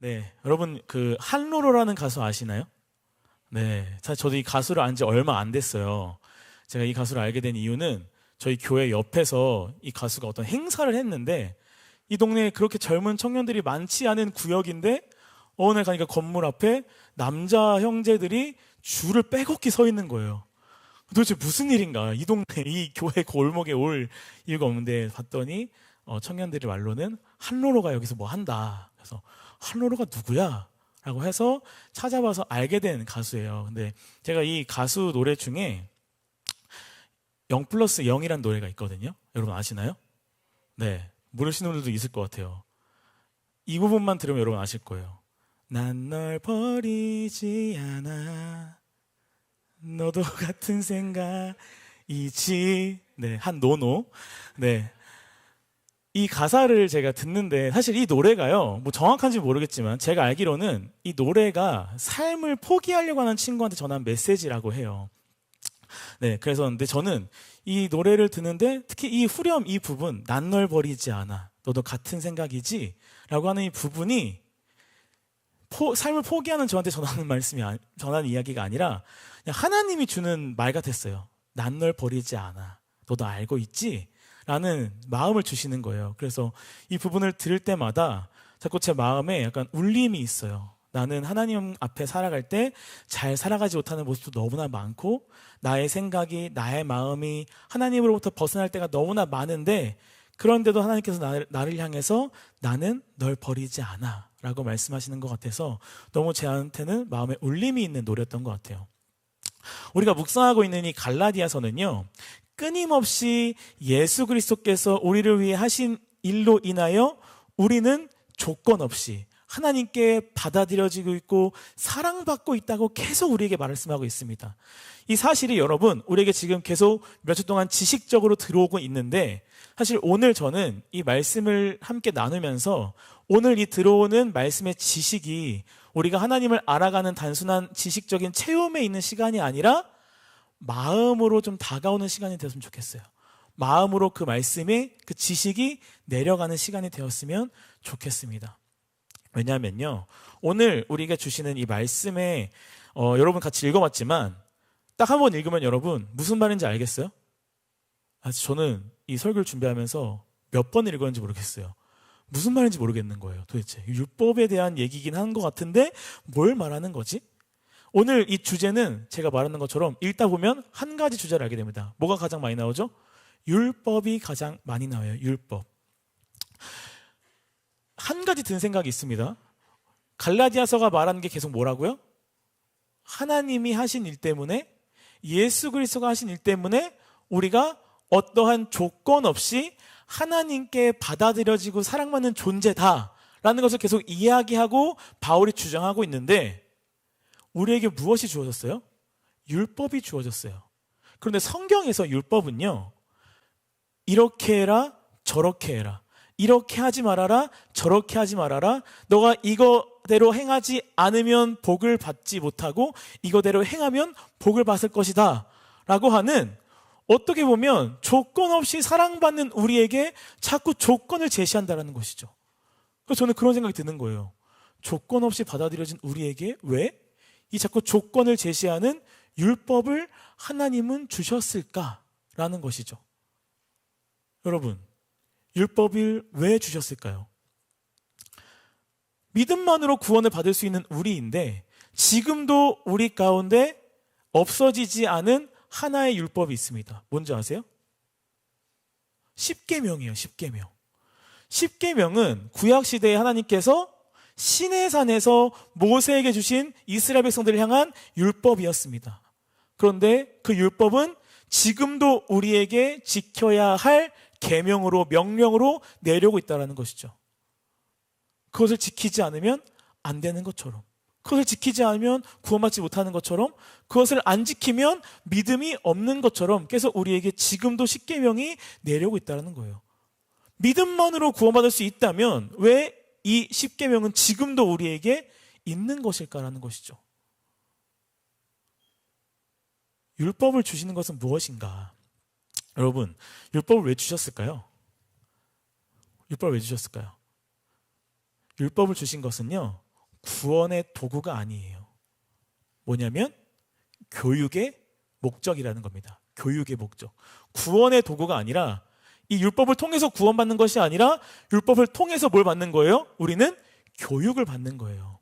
네, 여러분 그 한로로라는 가수 아시나요? 네, 사실 저도 이 가수를 안 지 얼마 안 됐어요. 제가 이 가수를 알게 된 이유는 저희 교회 옆에서 이 가수가 어떤 행사를 했는데 이 동네에 그렇게 젊은 청년들이 많지 않은 구역인데 어느 날 가니까 건물 앞에 남자 형제들이 줄을 빼곡히 서 있는 거예요. 도대체 무슨 일인가? 이 동네, 이 교회 골목에 올 이유가 없는데 봤더니 청년들의 말로는 한로로가 여기서 뭐 한다. 그래서 한로로가 누구야? 라고 해서 찾아봐서 알게 된 가수예요. 근데 제가 이 가수 노래 중에 0+0이란 노래가 있거든요. 여러분 아시나요? 네. 모르시는 분들도 있을 것 같아요. 이 부분만 들으면 여러분 아실 거예요. 난 널 버리지 않아. 너도 같은 생각이지. 네. 한노노. 네. 이 가사를 제가 듣는데 사실 이 노래가요, 뭐 정확한지 모르겠지만 제가 알기로는 이 노래가 삶을 포기하려고 하는 친구한테 전한 메시지라고 해요. 네, 그래서 근데 저는 이 노래를 듣는데 특히 이 후렴 이 부분, 난 널 버리지 않아, 너도 같은 생각이지? 라고 하는 이 부분이 삶을 포기하는 저한테 전하는 전하는 이야기가 아니라 그냥 하나님이 주는 말 같았어요. 난 널 버리지 않아, 너도 알고 있지? 라는 마음을 주시는 거예요. 그래서 이 부분을 들을 때마다 자꾸 제 마음에 약간 울림이 있어요. 나는 하나님 앞에 살아갈 때 잘 살아가지 못하는 모습도 너무나 많고 나의 생각이, 나의 마음이 하나님으로부터 벗어날 때가 너무나 많은데 그런데도 하나님께서 나를 향해서 나는 널 버리지 않아 라고 말씀하시는 것 같아서 너무 제한테는 마음에 울림이 있는 노래였던 것 같아요. 우리가 묵상하고 있는 이 갈라디아서는요, 끊임없이 예수 그리스도께서 우리를 위해 하신 일로 인하여 우리는 조건 없이 하나님께 받아들여지고 있고 사랑받고 있다고 계속 우리에게 말씀하고 있습니다. 이 사실이 여러분 우리에게 지금 계속 몇 주 동안 지식적으로 들어오고 있는데 사실 오늘 저는 이 말씀을 함께 나누면서 오늘 이 들어오는 말씀의 지식이 우리가 하나님을 알아가는 단순한 지식적인 체험에 있는 시간이 아니라 마음으로 좀 다가오는 시간이 되었으면 좋겠어요. 마음으로 그 말씀의 그 지식이 내려가는 시간이 되었으면 좋겠습니다. 왜냐하면요, 오늘 우리가 주시는 이 말씀에 여러분 같이 읽어봤지만 딱 한 번 읽으면 여러분 무슨 말인지 알겠어요? 저는 이 설교를 준비하면서 몇 번 읽었는지 모르겠어요. 무슨 말인지 모르겠는 거예요. 도대체 율법에 대한 얘기긴 한 것 같은데 뭘 말하는 거지? 오늘 이 주제는 제가 말하는 것처럼 읽다 보면 한 가지 주제를 알게 됩니다. 뭐가 가장 많이 나오죠? 율법이 가장 많이 나와요. 율법. 한 가지 든 생각이 있습니다. 갈라디아서가 말하는 게 계속 뭐라고요? 하나님이 하신 일 때문에, 예수 그리스도가 하신 일 때문에 우리가 어떠한 조건 없이 하나님께 받아들여지고 사랑받는 존재다라는 것을 계속 이야기하고 바울이 주장하고 있는데 우리에게 무엇이 주어졌어요? 율법이 주어졌어요. 그런데 성경에서 율법은요, 이렇게 해라, 저렇게 해라, 이렇게 하지 말아라, 저렇게 하지 말아라, 너가 이거대로 행하지 않으면 복을 받지 못하고 이거대로 행하면 복을 받을 것이다 라고 하는, 어떻게 보면 조건 없이 사랑받는 우리에게 자꾸 조건을 제시한다는 것이죠. 그래서 저는 그런 생각이 드는 거예요. 조건 없이 받아들여진 우리에게 왜 이 자꾸 조건을 제시하는 율법을 하나님은 주셨을까라는 것이죠. 여러분, 율법을 왜 주셨을까요? 믿음만으로 구원을 받을 수 있는 우리인데 지금도 우리 가운데 없어지지 않은 하나의 율법이 있습니다. 뭔지 아세요? 십계명이에요. 십계명. 십계명은 구약시대에 하나님께서 시내산에서 모세에게 주신 이스라엘 백성들을 향한 율법이었습니다. 그런데 그 율법은 지금도 우리에게 지켜야 할 계명으로, 명령으로 내려오고 있다는 것이죠. 그것을 지키지 않으면 안 되는 것처럼, 그것을 지키지 않으면 구원받지 못하는 것처럼, 그것을 안 지키면 믿음이 없는 것처럼 계속 우리에게 지금도 십계명이 내려오고 있다는 거예요. 믿음만으로 구원받을 수 있다면 왜 이 십계명은 지금도 우리에게 있는 것일까라는 것이죠. 율법을 주시는 것은 무엇인가? 여러분, 율법을 왜 주셨을까요? 율법을 왜 주셨을까요? 율법을 주신 것은요, 구원의 도구가 아니에요. 뭐냐면 교육의 목적이라는 겁니다. 교육의 목적. 구원의 도구가 아니라 이 율법을 통해서 구원받는 것이 아니라 율법을 통해서 뭘 받는 거예요? 우리는 교육을 받는 거예요.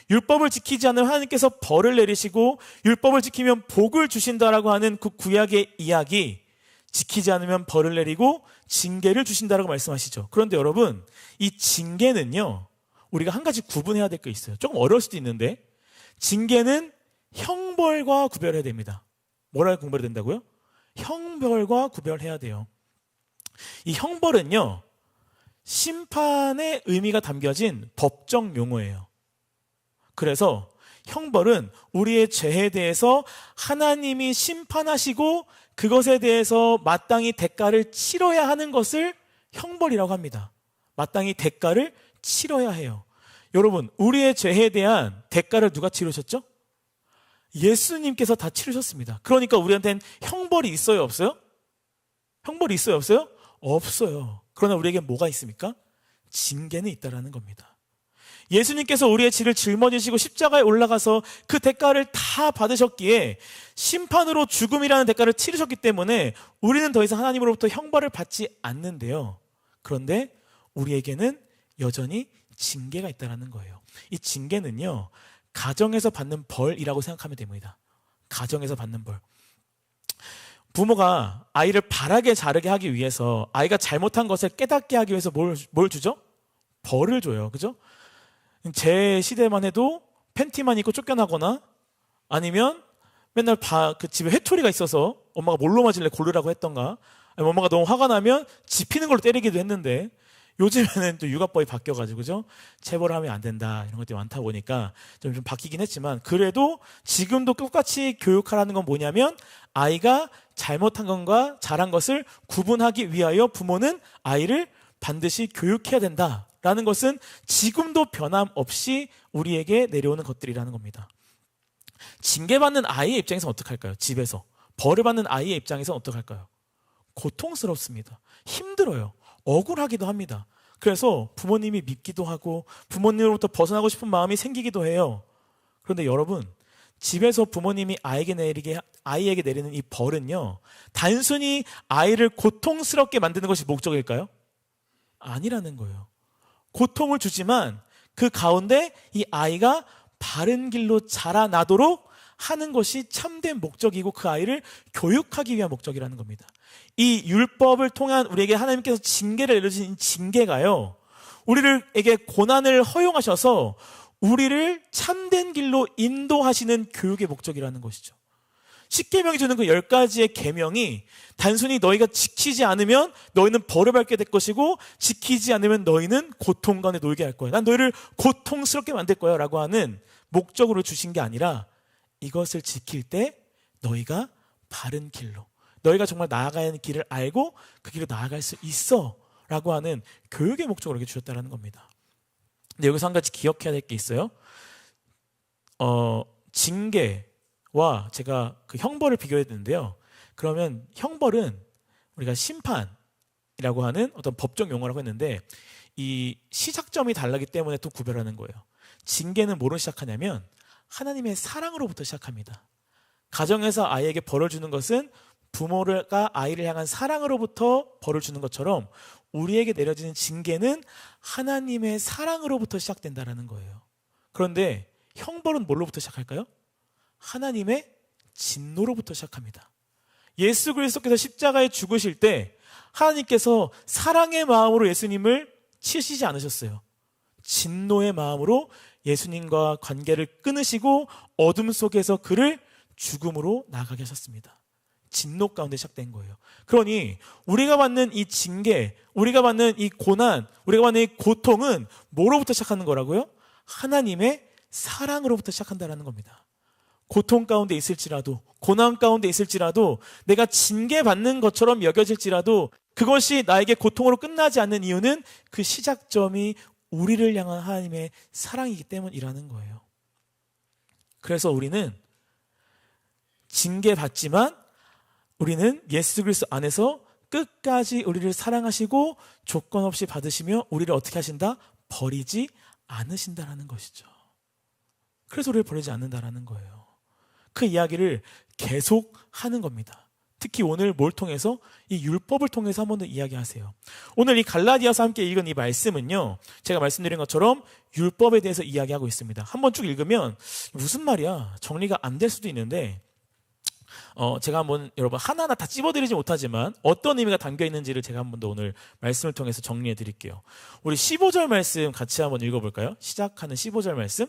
율법을 지키지 않으면 하나님께서 벌을 내리시고 율법을 지키면 복을 주신다라고 하는 그 구약의 이야기, 지키지 않으면 벌을 내리고 징계를 주신다라고 말씀하시죠. 그런데 여러분, 이 징계는요, 우리가 한 가지 구분해야 될 게 있어요. 조금 어려울 수도 있는데, 징계는 형벌과 구별해야 됩니다. 뭐라고 구별해야 된다고요? 형벌과 구별해야 돼요. 이 형벌은요, 심판의 의미가 담겨진 법적 용어예요. 그래서 형벌은 우리의 죄에 대해서 하나님이 심판하시고 그것에 대해서 마땅히 대가를 치러야 하는 것을 형벌이라고 합니다. 마땅히 대가를 치러야 해요. 여러분, 우리의 죄에 대한 대가를 누가 치르셨죠? 예수님께서 다 치르셨습니다. 그러니까 우리한테는 형벌이 있어요, 없어요? 형벌이 있어요, 없어요? 없어요. 그러나 우리에게 뭐가 있습니까? 징계는 있다라는 겁니다. 예수님께서 우리의 죄를 짊어지시고 십자가에 올라가서 그 대가를 다 받으셨기에 심판으로 죽음이라는 대가를 치르셨기 때문에 우리는 더 이상 하나님으로부터 형벌을 받지 않는데요. 그런데 우리에게는 여전히 징계가 있다는 거예요. 이 징계는요, 가정에서 받는 벌이라고 생각하면 됩니다. 가정에서 받는 벌. 부모가 아이를 바라게 자르게 하기 위해서, 아이가 잘못한 것을 깨닫게 하기 위해서 뭘 주죠? 벌을 줘요. 그죠? 제 시대만 해도 팬티만 입고 쫓겨나거나 아니면 맨날 그 집에 회초리가 있어서 엄마가 뭘로 맞을래 고르라고 했던가, 아니면 엄마가 너무 화가 나면 집히는 걸로 때리기도 했는데, 요즘에는 또 육아법이 바뀌어가지고 그죠? 체벌하면 안 된다 이런 것들이 많다 보니까 좀 바뀌긴 했지만, 그래도 지금도 똑같이 교육하라는 건 뭐냐면 아이가 잘못한 것과 잘한 것을 구분하기 위하여 부모는 아이를 반드시 교육해야 된다라는 것은 지금도 변함없이 우리에게 내려오는 것들이라는 겁니다. 징계받는 아이의 입장에서는 어떻게 할까요? 집에서 벌을 받는 아이의 입장에서는 어떻게 할까요? 고통스럽습니다. 힘들어요. 억울하기도 합니다. 그래서 부모님이 밉기도 하고 부모님으로부터 벗어나고 싶은 마음이 생기기도 해요. 그런데 여러분, 집에서 부모님이 아이에게 내리는 이 벌은요, 단순히 아이를 고통스럽게 만드는 것이 목적일까요? 아니라는 거예요. 고통을 주지만 그 가운데 이 아이가 바른 길로 자라나도록 하는 것이 참된 목적이고 그 아이를 교육하기 위한 목적이라는 겁니다. 이 율법을 통한 우리에게 하나님께서 징계를 내려주신 징계가요, 우리에게 고난을 허용하셔서 우리를 참된 길로 인도하시는 교육의 목적이라는 것이죠. 십계명이 주는 그 10가지의 계명이 단순히 너희가 지키지 않으면 너희는 벌을 받게 될 것이고 지키지 않으면 너희는 고통 가운데 놀게 할 거야, 난 너희를 고통스럽게 만들 거야 라고 하는 목적으로 주신 게 아니라, 이것을 지킬 때 너희가 바른 길로, 너희가 정말 나아가야 하는 길을 알고 그 길로 나아갈 수 있어 라고 하는 교육의 목적으로 이렇게 주셨다는 겁니다. 근데 여기서 한 가지 기억해야 될 게 있어요. 징계와 제가 그 형벌을 비교했는데요. 그러면 형벌은 우리가 심판이라고 하는 어떤 법적 용어라고 했는데, 이 시작점이 다르기 때문에 또 구별하는 거예요. 징계는 뭐로 시작하냐면 하나님의 사랑으로부터 시작합니다. 가정에서 아이에게 벌을 주는 것은 부모가 아이를 향한 사랑으로부터 벌을 주는 것처럼 우리에게 내려지는 징계는 하나님의 사랑으로부터 시작된다는 거예요. 그런데 형벌은 뭘로부터 시작할까요? 하나님의 진노로부터 시작합니다. 예수 그리스도께서 십자가에 죽으실 때 하나님께서 사랑의 마음으로 예수님을 치시지 않으셨어요. 진노의 마음으로 예수님과 관계를 끊으시고 어둠 속에서 그를 죽음으로 나가게 하셨습니다. 진노 가운데 시작된 거예요. 그러니 우리가 받는 이 징계, 우리가 받는 이 고난, 우리가 받는 이 고통은 뭐로부터 시작하는 거라고요? 하나님의 사랑으로부터 시작한다는 겁니다. 고통 가운데 있을지라도, 고난 가운데 있을지라도, 내가 징계받는 것처럼 여겨질지라도 그것이 나에게 고통으로 끝나지 않는 이유는 그 시작점이 우리를 향한 하나님의 사랑이기 때문이라는 거예요. 그래서 우리는 징계받지만 우리는 예수 그리스도 안에서 끝까지 우리를 사랑하시고 조건 없이 받으시며 우리를 어떻게 하신다? 버리지 않으신다라는 것이죠. 그래서 우리를 버리지 않는다라는 거예요. 그 이야기를 계속 하는 겁니다. 특히 오늘 뭘 통해서? 이 율법을 통해서 한 번 더 이야기하세요. 오늘 이 갈라디아서 함께 읽은 이 말씀은요, 제가 말씀드린 것처럼 율법에 대해서 이야기하고 있습니다. 한번 쭉 읽으면 무슨 말이야? 정리가 안 될 수도 있는데 제가 한번 여러분 하나하나 다 찝어드리지 못하지만 어떤 의미가 담겨 있는지를 제가 한번 더 오늘 말씀을 통해서 정리해 드릴게요. 우리 15절 말씀 같이 한번 읽어볼까요? 시작하는 15절 말씀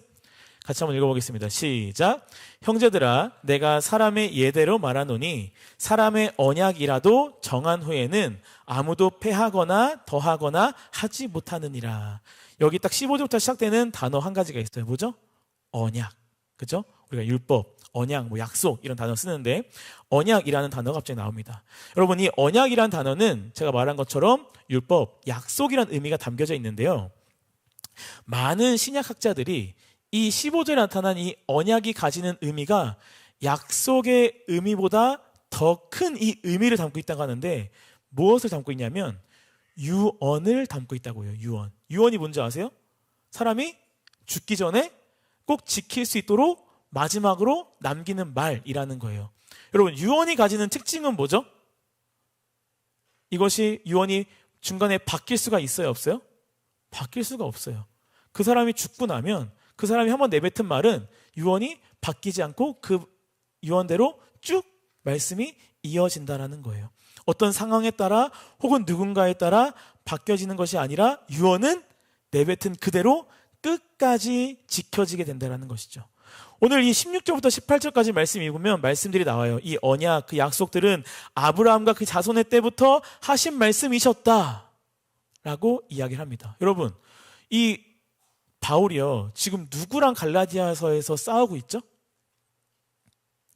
같이 한번 읽어보겠습니다. 시작. 형제들아, 내가 사람의 예대로 말하노니 사람의 언약이라도 정한 후에는 아무도 패하거나 더하거나 하지 못하느니라. 여기 딱 15절부터 시작되는 단어 한 가지가 있어요. 뭐죠? 언약. 그죠? 우리가 율법, 언약, 뭐 약속 이런 단어 쓰는데 언약이라는 단어가 갑자기 나옵니다. 여러분, 이 언약이라는 단어는 제가 말한 것처럼 율법, 약속이라는 의미가 담겨져 있는데요. 많은 신약학자들이 이 15절에 나타난 이 언약이 가지는 의미가 약속의 의미보다 더 큰 이 의미를 담고 있다고 하는데 무엇을 담고 있냐면 유언을 담고 있다고요. 유언. 유언이 뭔지 아세요? 사람이 죽기 전에 꼭 지킬 수 있도록 마지막으로 남기는 말이라는 거예요. 여러분, 유언이 가지는 특징은 뭐죠? 이것이 유언이 중간에 바뀔 수가 있어요, 없어요? 바뀔 수가 없어요. 그 사람이 죽고 나면 그 사람이 한번 내뱉은 말은 유언이 바뀌지 않고 그 유언대로 쭉 말씀이 이어진다라는 거예요. 어떤 상황에 따라 혹은 누군가에 따라 바뀌어지는 것이 아니라 유언은 내뱉은 그대로 끝까지 지켜지게 된다는 것이죠. 오늘 이 16절부터 18절까지 말씀 읽으면 말씀들이 나와요. 이 언약, 그 약속들은 아브라함과 그 자손의 때부터 하신 말씀이셨다 라고 이야기를 합니다. 여러분, 이 바울이요, 지금 누구랑 갈라디아서에서 싸우고 있죠?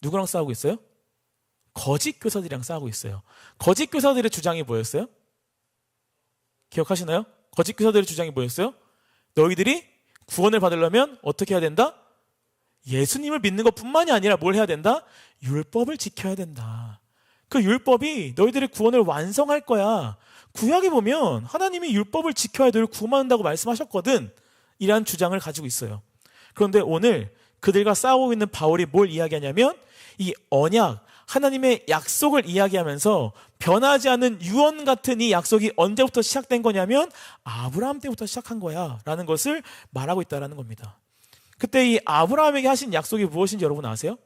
누구랑 싸우고 있어요? 거짓 교사들이랑 싸우고 있어요. 거짓 교사들의 주장이 뭐였어요? 기억하시나요? 거짓 교사들의 주장이 뭐였어요? 너희들이 구원을 받으려면 어떻게 해야 된다? 예수님을 믿는 것뿐만이 아니라 뭘 해야 된다? 율법을 지켜야 된다. 그 율법이 너희들의 구원을 완성할 거야. 구약에 보면 하나님이 율법을 지켜야 너희를 구원한다고 말씀하셨거든. 이란 주장을 가지고 있어요. 그런데 오늘 그들과 싸우고 있는 바울이 뭘 이야기하냐면 이 언약, 하나님의 약속을 이야기하면서 변하지 않는 유언 같은 이 약속이 언제부터 시작된 거냐면 아브라함 때부터 시작한 거야 라는 것을 말하고 있다는 겁니다. 그때 이 아브라함에게 하신 약속이 무엇인지 여러분 아세요?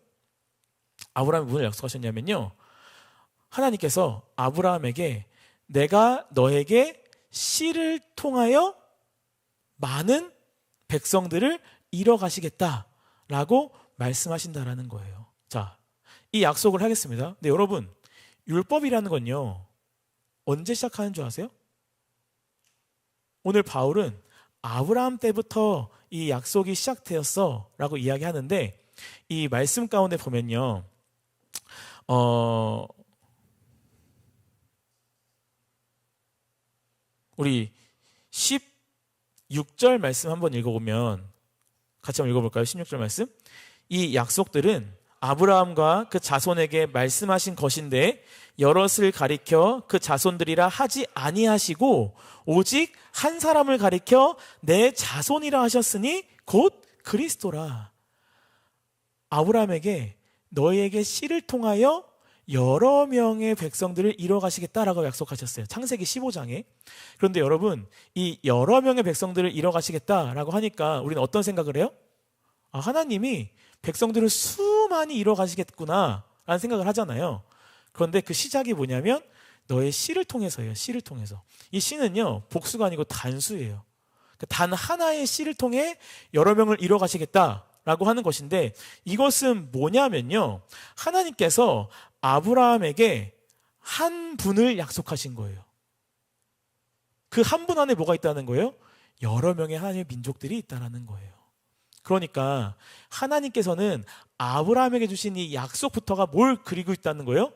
아브라함이 무엇을 약속하셨냐면요, 하나님께서 아브라함에게 내가 너에게 씨를 통하여 많은 백성들을 이뤄가시겠다라고 말씀하신다라는 거예요. 자, 이 약속을 하겠습니다. 근데 여러분, 율법이라는 건요, 언제 시작하는 줄 아세요? 오늘 바울은 아브라함 때부터 이 약속이 시작되었어 라고 이야기하는데 이 말씀 가운데 보면요, 우리 16절 말씀 한번 읽어보면 같이 한번 읽어볼까요? 16절 말씀. 이 약속들은 아브라함과 그 자손에게 말씀하신 것인데 여럿을 가리켜 그 자손들이라 하지 아니하시고 오직 한 사람을 가리켜 내 자손이라 하셨으니 곧 그리스도라. 아브라함에게 너희에게 씨를 통하여 여러 명의 백성들을 이뤄가시겠다라고 약속하셨어요. 창세기 15장에. 그런데 여러분, 이 여러 명의 백성들을 이뤄가시겠다라고 하니까 우리는 어떤 생각을 해요? 아, 하나님이 백성들을 수많이 이뤄가시겠구나 라는 생각을 하잖아요. 그런데 그 시작이 뭐냐면 너의 씨를 통해서예요. 씨를 통해서. 이 씨는요, 복수가 아니고 단수예요. 단 하나의 씨를 통해 여러 명을 이뤄가시겠다라고 하는 것인데 이것은 뭐냐면요, 하나님께서 아브라함에게 한 분을 약속하신 거예요. 그 한 분 안에 뭐가 있다는 거예요? 여러 명의 하나님의 민족들이 있다는 거예요. 그러니까 하나님께서는 아브라함에게 주신 이 약속부터가 뭘 그리고 있다는 거예요?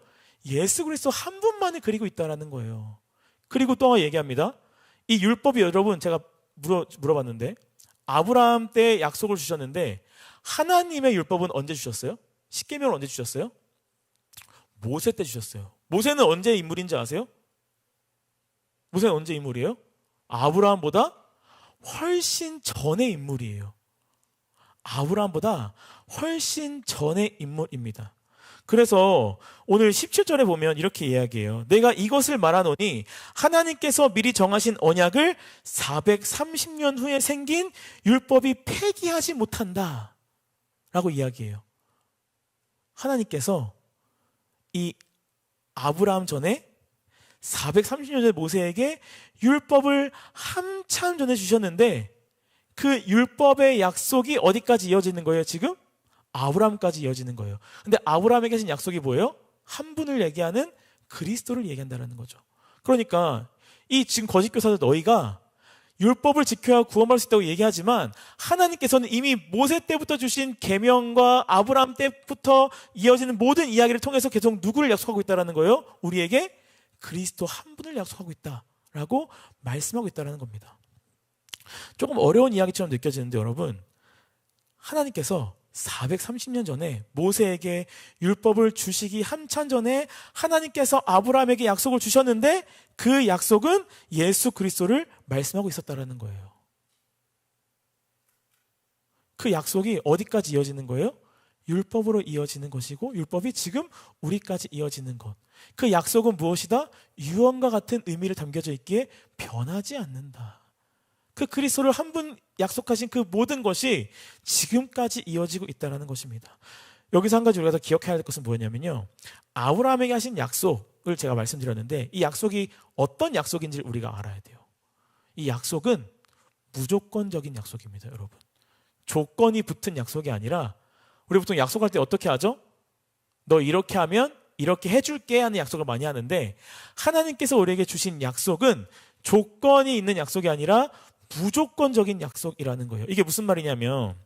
예수 그리스도 한 분만을 그리고 있다는 거예요. 그리고 또 얘기합니다. 이 율법이 여러분, 제가 물어봤는데 아브라함 때 약속을 주셨는데 하나님의 율법은 언제 주셨어요? 십계명을 언제 주셨어요? 모세 때 주셨어요. 모세는 언제 인물인지 아세요? 모세는 언제 인물이에요? 아브라함보다 훨씬 전의 인물이에요. 아브라함보다 훨씬 전의 인물입니다. 그래서 오늘 17절에 보면 이렇게 이야기해요. 내가 이것을 말하노니 하나님께서 미리 정하신 언약을 430년 후에 생긴 율법이 폐기하지 못한다 라고 이야기해요. 하나님께서 이 아브라함 전에 430년 전에 모세에게 율법을 한참 전에 주셨는데 그 율법의 약속이 어디까지 이어지는 거예요 지금? 아브라함까지 이어지는 거예요. 근데 아브라함에게 하신 약속이 뭐예요? 한 분을 얘기하는 그리스도를 얘기한다는 거죠. 그러니까 이 지금 거짓 교사들 너희가 율법을 지켜야 구원받을 수 있다고 얘기하지만 하나님께서는 이미 모세 때부터 주신 계명과 아브라함 때부터 이어지는 모든 이야기를 통해서 계속 누구를 약속하고 있다는 거예요? 우리에게 그리스도 한 분을 약속하고 있다라고 말씀하고 있다는 겁니다. 조금 어려운 이야기처럼 느껴지는데 여러분, 하나님께서 430년 전에 모세에게 율법을 주시기 한참 전에 하나님께서 아브라함에게 약속을 주셨는데 그 약속은 예수 그리스도를 말씀하고 있었다는 거예요. 그 약속이 어디까지 이어지는 거예요? 율법으로 이어지는 것이고 율법이 지금 우리까지 이어지는 것. 그 약속은 무엇이다? 유언과 같은 의미를 담겨져 있기에 변하지 않는다. 그 그리스도를 한 분 약속하신 그 모든 것이 지금까지 이어지고 있다는 것입니다. 여기서 한 가지 우리가 더 기억해야 될 것은 뭐냐면요, 아브라함에게 하신 약속을 제가 말씀드렸는데 이 약속이 어떤 약속인지를 우리가 알아야 돼요. 이 약속은 무조건적인 약속입니다. 여러분, 조건이 붙은 약속이 아니라, 우리 보통 약속할 때 어떻게 하죠? 너 이렇게 하면 이렇게 해줄게 하는 약속을 많이 하는데, 하나님께서 우리에게 주신 약속은 조건이 있는 약속이 아니라 무조건적인 약속이라는 거예요. 이게 무슨 말이냐면,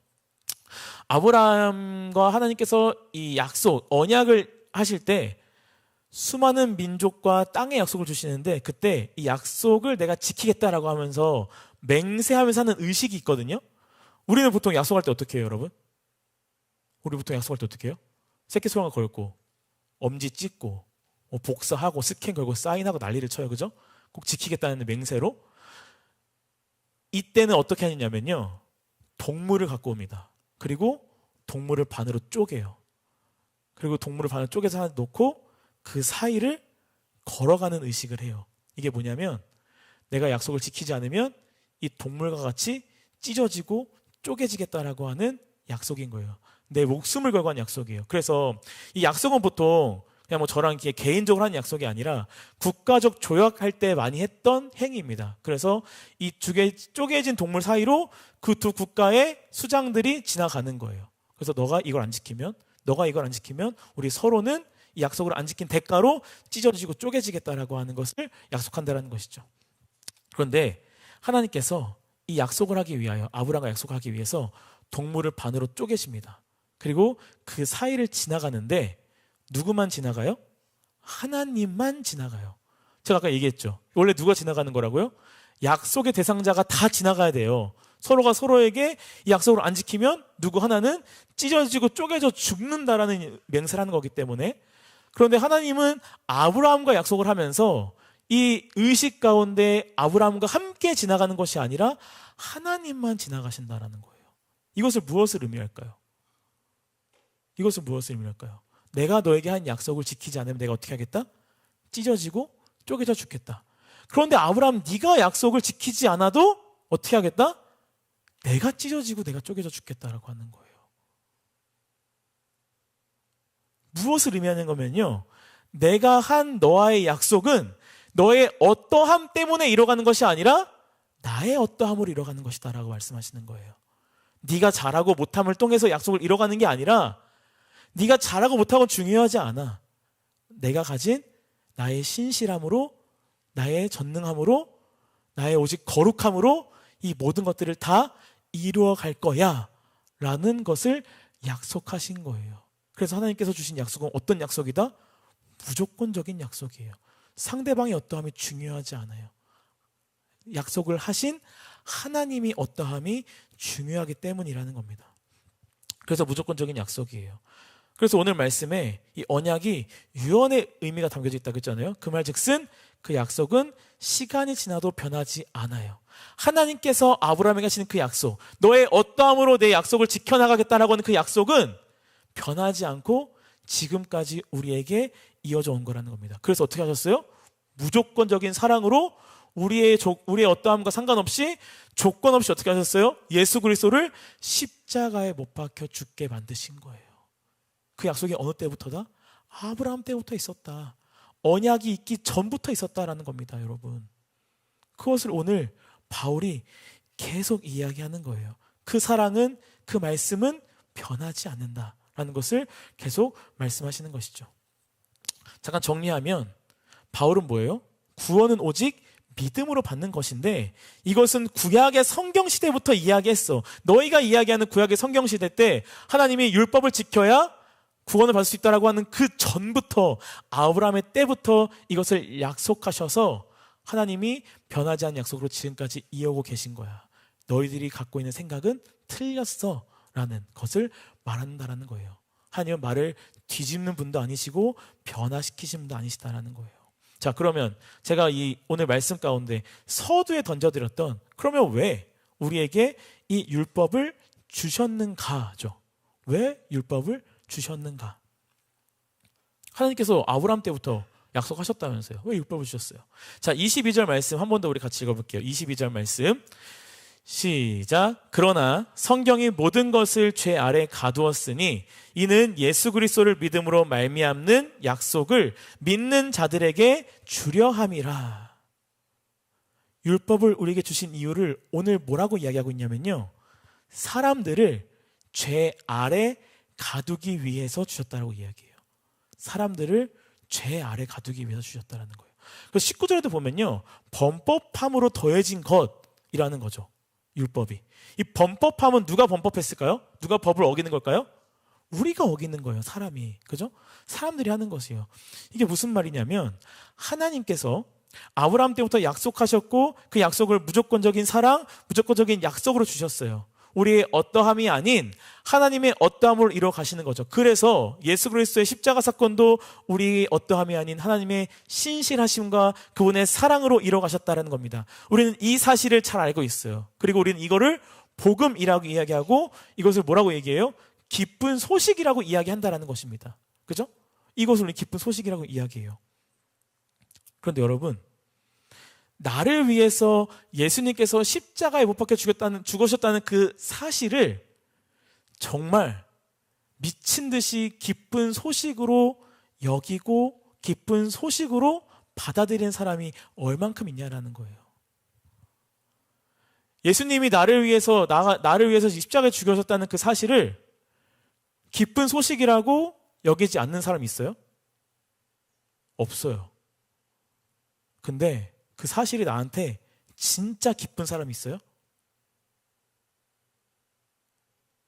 아브라함과 하나님께서 이 약속, 언약을 하실 때 수많은 민족과 땅의 약속을 주시는데, 그때 이 약속을 내가 지키겠다라고 하면서 맹세하면서 하는 의식이 있거든요. 우리는 보통 약속할 때 어떻게 해요, 여러분? 우리 보통 약속할 때 어떻게 해요? 새끼소방을 걸고 엄지 찍고 복사하고 스캔 걸고 사인하고 난리를 쳐요. 그죠? 꼭 지키겠다는 맹세로. 이때는 어떻게 하느냐면요, 동물을 갖고 옵니다. 그리고 동물을 반으로 쪼개요. 그리고 동물을 반으로 쪼개서 하나 놓고 그 사이를 걸어가는 의식을 해요. 이게 뭐냐면, 내가 약속을 지키지 않으면 이 동물과 같이 찢어지고 쪼개지겠다라고 하는 약속인 거예요. 내 목숨을 걸고 한 약속이에요. 그래서 이 약속은 보통 그냥 뭐 저랑 개인적으로 하는 약속이 아니라 국가적 조약할 때 많이 했던 행위입니다. 그래서 이 두 개 쪼개진 동물 사이로 그 두 국가의 수장들이 지나가는 거예요. 그래서 너가 이걸 안 지키면, 너가 이걸 안 지키면 우리 서로는 이 약속을 안 지킨 대가로 찢어지고 쪼개지겠다라고 하는 것을 약속한다는 것이죠. 그런데 하나님께서 이 약속을 하기 위하여, 아브라함과 약속하기 위해서 동물을 반으로 쪼개십니다. 그리고 그 사이를 지나가는데 누구만 지나가요? 하나님만 지나가요. 제가 아까 얘기했죠. 원래 누가 지나가는 거라고요? 약속의 대상자가 다 지나가야 돼요. 서로가 서로에게 이 약속을 안 지키면 누구 하나는 찢어지고 쪼개져 죽는다라는 맹세를 하는 거기 때문에. 그런데 하나님은 아브라함과 약속을 하면서 이 의식 가운데 아브라함과 함께 지나가는 것이 아니라 하나님만 지나가신다라는 거예요. 이것을 무엇을 의미할까요? 이것은 무엇을 의미할까요? 내가 너에게 한 약속을 지키지 않으면 내가 어떻게 하겠다? 찢어지고 쪼개져 죽겠다. 그런데 아브라함, 네가 약속을 지키지 않아도 어떻게 하겠다? 내가 찢어지고 내가 쪼개져 죽겠다라고 하는 거예요. 무엇을 의미하는 거면요, 내가 한 너와의 약속은 너의 어떠함 때문에 이뤄가는 것이 아니라 나의 어떠함으로 이뤄가는 것이다 라고 말씀하시는 거예요. 네가 잘하고 못함을 통해서 약속을 이뤄가는 게 아니라, 네가 잘하고 못하고 중요하지 않아. 내가 가진 나의 신실함으로, 나의 전능함으로, 나의 오직 거룩함으로 이 모든 것들을 다 이루어 갈 거야 라는 것을 약속하신 거예요. 그래서 하나님께서 주신 약속은 어떤 약속이다? 무조건적인 약속이에요. 상대방의 어떠함이 중요하지 않아요. 약속을 하신 하나님이 어떠함이 중요하기 때문이라는 겁니다. 그래서 무조건적인 약속이에요. 그래서 오늘 말씀에 이 언약이 유언의 의미가 담겨져 있다고 했잖아요. 그 말 즉슨 그 약속은 시간이 지나도 변하지 않아요. 하나님께서 아브라함에게 하시는 그 약속, 너의 어떠함으로 내 약속을 지켜나가겠다라고 하는 그 약속은 변하지 않고 지금까지 우리에게 이어져 온 거라는 겁니다. 그래서 어떻게 하셨어요? 무조건적인 사랑으로 우리의 어떠함과 상관없이 조건 없이 어떻게 하셨어요? 예수 그리스도를 십자가에 못 박혀 죽게 만드신 거예요. 그 약속이 어느 때부터다? 아브라함 때부터 있었다. 언약이 있기 전부터 있었다라는 겁니다, 여러분. 그것을 오늘 바울이 계속 이야기하는 거예요. 그 사랑은, 그 말씀은 변하지 않는다라는 것을 계속 말씀하시는 것이죠. 잠깐 정리하면 바울은 뭐예요? 구원은 오직 믿음으로 받는 것인데, 이것은 구약의 성경시대부터 이야기했어. 너희가 이야기하는 구약의 성경시대 때 하나님이 율법을 지켜야 구원을 받을 수 있다라고 하는 그 전부터, 아브라함의 때부터 이것을 약속하셔서 하나님이 변하지 않는 약속으로 지금까지 이어오고 계신 거야. 너희들이 갖고 있는 생각은 틀렸어 라는 것을 말한다라는 거예요. 하나님은 말을 뒤집는 분도 아니시고 변화시키신 분도 아니시다라는 거예요. 자, 그러면 제가 이 오늘 말씀 가운데 서두에 던져드렸던, 그러면 왜 우리에게 이 율법을 주셨는가죠? 왜 율법을 주셨는가? 하나님께서 아브라함 때부터 약속하셨다면서요. 왜 율법을 주셨어요? 자, 22절 말씀 한 번 더 우리 같이 읽어볼게요. 22절 말씀 시작. 그러나 성경이 모든 것을 죄 아래 가두었으니 이는 예수 그리스도를 믿음으로 말미암는 약속을 믿는 자들에게 주려 함이라. 율법을 우리에게 주신 이유를 오늘 뭐라고 이야기하고 있냐면요, 사람들을 죄 아래 가두기 위해서 주셨다고 이야기해요. 사람들을 죄 아래 가두기 위해서 주셨다는 거예요. 그래서 19절에도 보면요, 범법함으로 더해진 것이라는 거죠. 율법이. 이 범법함은 누가 범법했을까요? 누가 법을 어기는 걸까요? 우리가 어기는 거예요, 사람이. 그죠? 사람들이 하는 것이에요. 이게 무슨 말이냐면, 하나님께서 아브라함 때부터 약속하셨고 그 약속을 무조건적인 사랑, 무조건적인 약속으로 주셨어요. 우리의 어떠함이 아닌 하나님의 어떠함을 이루어 가시는 거죠. 그래서 예수 그리스도의 십자가 사건도 우리의 어떠함이 아닌 하나님의 신실하심과 그분의 사랑으로 이루어 가셨다는 겁니다. 우리는 이 사실을 잘 알고 있어요. 그리고 우리는 이거를 복음이라고 이야기하고 이것을 뭐라고 얘기해요? 기쁜 소식이라고 이야기한다는 것입니다. 그죠? 이것을 우리 기쁜 소식이라고 이야기해요. 그런데 여러분, 나를 위해서 예수님께서 십자가에 못 박혀 죽으셨다는 그 사실을 정말 미친 듯이 기쁜 소식으로 여기고 기쁜 소식으로 받아들이는 사람이 얼만큼 있냐라는 거예요. 예수님이 나를 위해서 십자가에 죽으셨다는 그 사실을 기쁜 소식이라고 여기지 않는 사람이 있어요? 없어요. 근데 그 사실이 나한테 진짜 기쁜 사람이 있어요?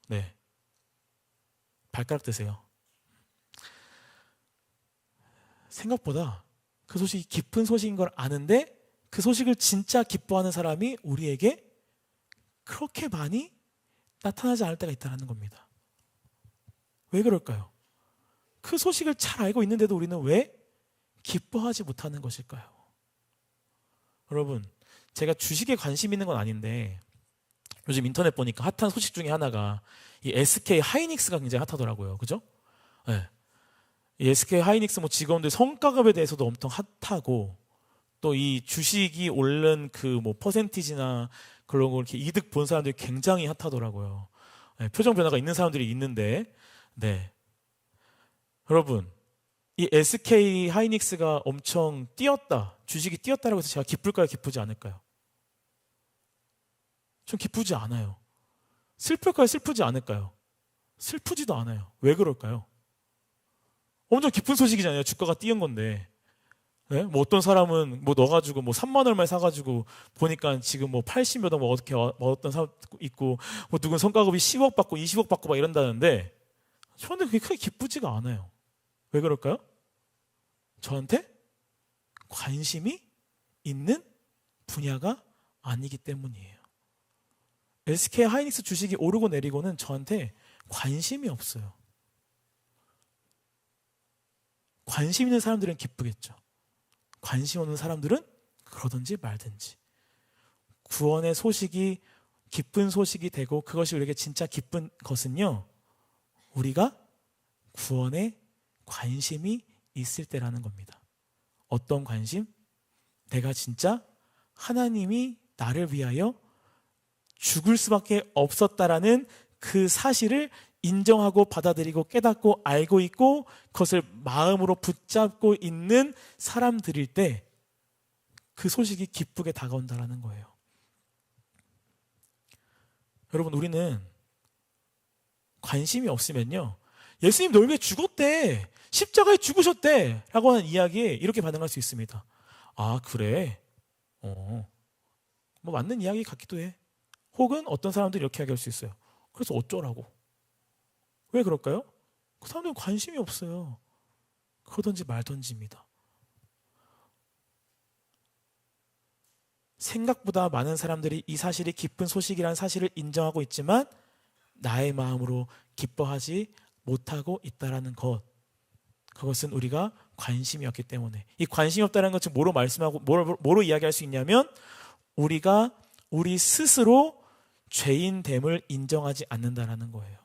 네. 발가락 드세요. 생각보다 그 소식이 기쁜 소식인 걸 아는데 그 소식을 진짜 기뻐하는 사람이 우리에게 그렇게 많이 나타나지 않을 때가 있다는 겁니다. 왜 그럴까요? 그 소식을 잘 알고 있는데도 우리는 왜 기뻐하지 못하는 것일까요? 여러분, 제가 주식에 관심 있는 건 아닌데 요즘 인터넷 보니까 핫한 소식 중에 하나가 이 SK 하이닉스가 굉장히 핫하더라고요. 그죠? 네. 이 SK 하이닉스 직원들 성과급에 대해서도 엄청 핫하고, 또 이 주식이 오른 그 퍼센티지나 그런 거 이렇게 이득 본 사람들이 굉장히 핫하더라고요. 네, 표정 변화가 있는 사람들이 있는데, 네. 여러분, 이 SK 하이닉스가 엄청 뛰었다, 주식이 뛰었다라고 해서 제가 기쁠까요, 기쁘지 않을까요? 전 기쁘지 않아요. 슬플까요, 슬프지 않을까요? 슬프지도 않아요. 왜 그럴까요? 엄청 기쁜 소식이잖아요. 주가가 뛰은 건데. 네? 어떤 사람은 넣어가지고 3만 얼마에 사가지고 보니까 지금 80몇 원 어떻게 얻었던 사람 있고, 누군 성과급이 10억 받고 20억 받고 막 이런다는데, 저는 그게 크게 기쁘지가 않아요. 왜 그럴까요? 저한테 관심이 있는 분야가 아니기 때문이에요. SK 하이닉스 주식이 오르고 내리고는 저한테 관심이 없어요. 관심 있는 사람들은 기쁘겠죠. 관심 없는 사람들은 그러든지 말든지. 구원의 소식이 기쁜 소식이 되고 그것이 우리에게 진짜 기쁜 것은요, 우리가 구원에 관심이 있을 때라는 겁니다. 어떤 관심? 내가 진짜 하나님이 나를 위하여 죽을 수밖에 없었다라는 그 사실을 인정하고 받아들이고 깨닫고 알고 있고 그것을 마음으로 붙잡고 있는 사람들일 때 그 소식이 기쁘게 다가온다라는 거예요. 여러분, 우리는 관심이 없으면요, 예수님 널 위해 죽었대, 십자가에 죽으셨대 라고 하는 이야기에 이렇게 반응할 수 있습니다. 아, 그래? 뭐 맞는 이야기 같기도 해. 혹은 어떤 사람들이 이렇게 이야기할 수 있어요. 그래서 어쩌라고? 왜 그럴까요? 그 사람들은 관심이 없어요. 그러든지 말든지입니다. 생각보다 많은 사람들이 이 사실이 기쁜 소식이라는 사실을 인정하고 있지만 나의 마음으로 기뻐하지 못하고 있다는 것, 그것은 우리가 관심이 없기 때문에. 이 관심이 없다는 것은 뭐로 말씀하고 뭐로 이야기할 수 있냐면, 우리가 우리 스스로 죄인됨을 인정하지 않는다라는 거예요.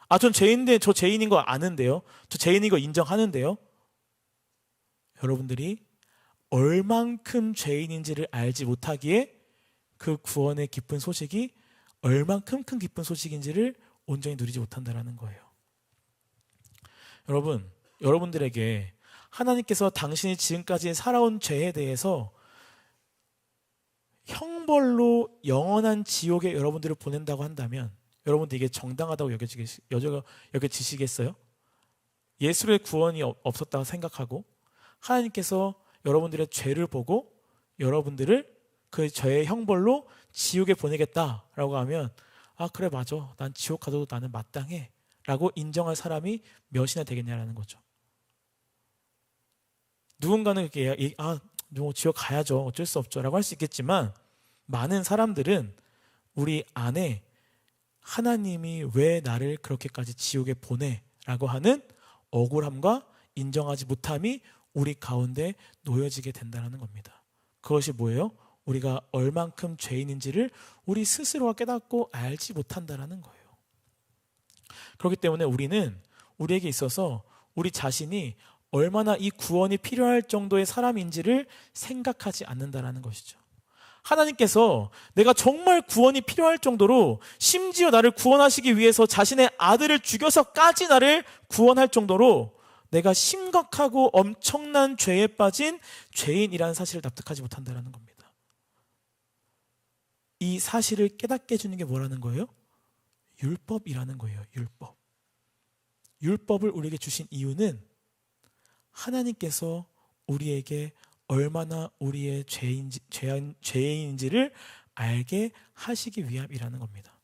아, 전 죄인인데, 저 죄인인 거 아는데요, 저 죄인인 거 인정하는데요. 여러분들이 얼만큼 죄인인지를 알지 못하기에 그 구원의 기쁜 소식이 얼만큼 큰 기쁜 소식인지를 온전히 누리지 못한다는 거예요. 여러분, 여러분들에게 하나님께서 당신이 지금까지 살아온 죄에 대해서 형벌로 영원한 지옥에 여러분들을 보낸다고 한다면 여러분들 이게 정당하다고 여겨지시겠어요? 예수의 구원이 없었다고 생각하고 하나님께서 여러분들의 죄를 보고 여러분들을 그 죄의 형벌로 지옥에 보내겠다라고 하면, 아, 그래, 맞아, 난 지옥 가도 나는 마땅해 라고 인정할 사람이 몇이나 되겠냐라는 거죠. 누군가는 그렇게 지옥 가야죠, 어쩔 수 없죠 라고 할 수 있겠지만, 많은 사람들은 우리 안에 하나님이 왜 나를 그렇게까지 지옥에 보내 라고 하는 억울함과 인정하지 못함이 우리 가운데 놓여지게 된다는 겁니다. 그것이 뭐예요? 우리가 얼만큼 죄인인지를 우리 스스로가 깨닫고 알지 못한다는 거예요. 그렇기 때문에 우리는 우리에게 있어서 우리 자신이 얼마나 이 구원이 필요할 정도의 사람인지를 생각하지 않는다는 것이죠. 하나님께서 내가 정말 구원이 필요할 정도로, 심지어 나를 구원하시기 위해서 자신의 아들을 죽여서까지 나를 구원할 정도로 내가 심각하고 엄청난 죄에 빠진 죄인이라는 사실을 납득하지 못한다는 겁니다. 이 사실을 깨닫게 해주는 게 뭐라는 거예요? 율법이라는 거예요. 율법. 율법을 우리에게 주신 이유는 하나님께서 우리에게 얼마나 우리의 죄인인지를 알게 하시기 위함이라는 겁니다.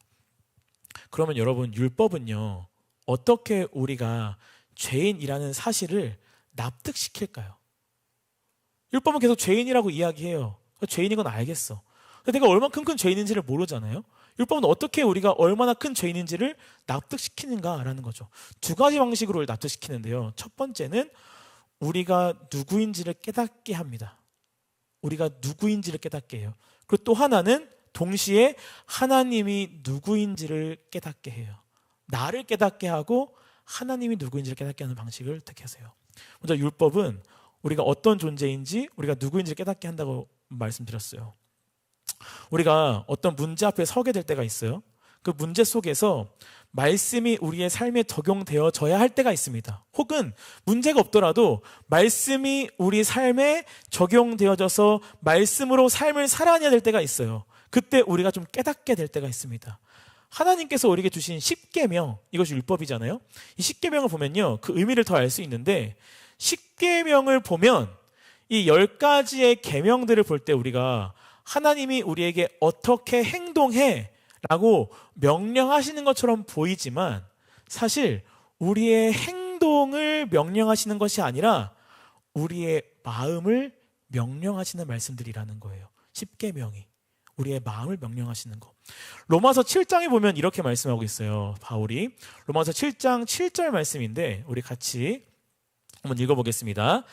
그러면 여러분, 율법은요, 어떻게 우리가 죄인이라는 사실을 납득시킬까요? 율법은 계속 죄인이라고 이야기해요. 죄인인 건 알겠어. 근데 내가 얼마큼 큰 죄인인지를 모르잖아요. 율법은 어떻게 우리가 얼마나 큰 죄인인지를 납득시키는가라는 거죠. 두 가지 방식으로 납득시키는데요. 첫 번째는 우리가 누구인지를 깨닫게 합니다. 우리가 누구인지를 깨닫게 해요. 그리고 또 하나는 동시에 하나님이 누구인지를 깨닫게 해요. 나를 깨닫게 하고 하나님이 누구인지를 깨닫게 하는 방식을 택하세요. 먼저 율법은 우리가 어떤 존재인지, 우리가 누구인지를 깨닫게 한다고 말씀드렸어요. 우리가 어떤 문제 앞에 서게 될 때가 있어요. 그 문제 속에서 말씀이 우리의 삶에 적용되어져야 할 때가 있습니다. 혹은 문제가 없더라도 말씀이 우리 삶에 적용되어져서 말씀으로 삶을 살아내야 될 때가 있어요. 그때 우리가 좀 깨닫게 될 때가 있습니다. 하나님께서 우리에게 주신 십계명, 이것이 율법이잖아요. 이 십계명을 보면요, 그 의미를 더 알 수 있는데, 십계명을 보면 이 10가지의 계명들을 볼 때 우리가 하나님이 우리에게 어떻게 행동해 라고 명령하시는 것처럼 보이지만, 사실 우리의 행동을 명령하시는 것이 아니라 우리의 마음을 명령하시는 말씀들이라는 거예요. 십계명이 우리의 마음을 명령하시는 것. 로마서 7장에 보면 이렇게 말씀하고 있어요. 바울이 로마서 7장 7절 말씀인데 우리 같이 한번 읽어보겠습니다.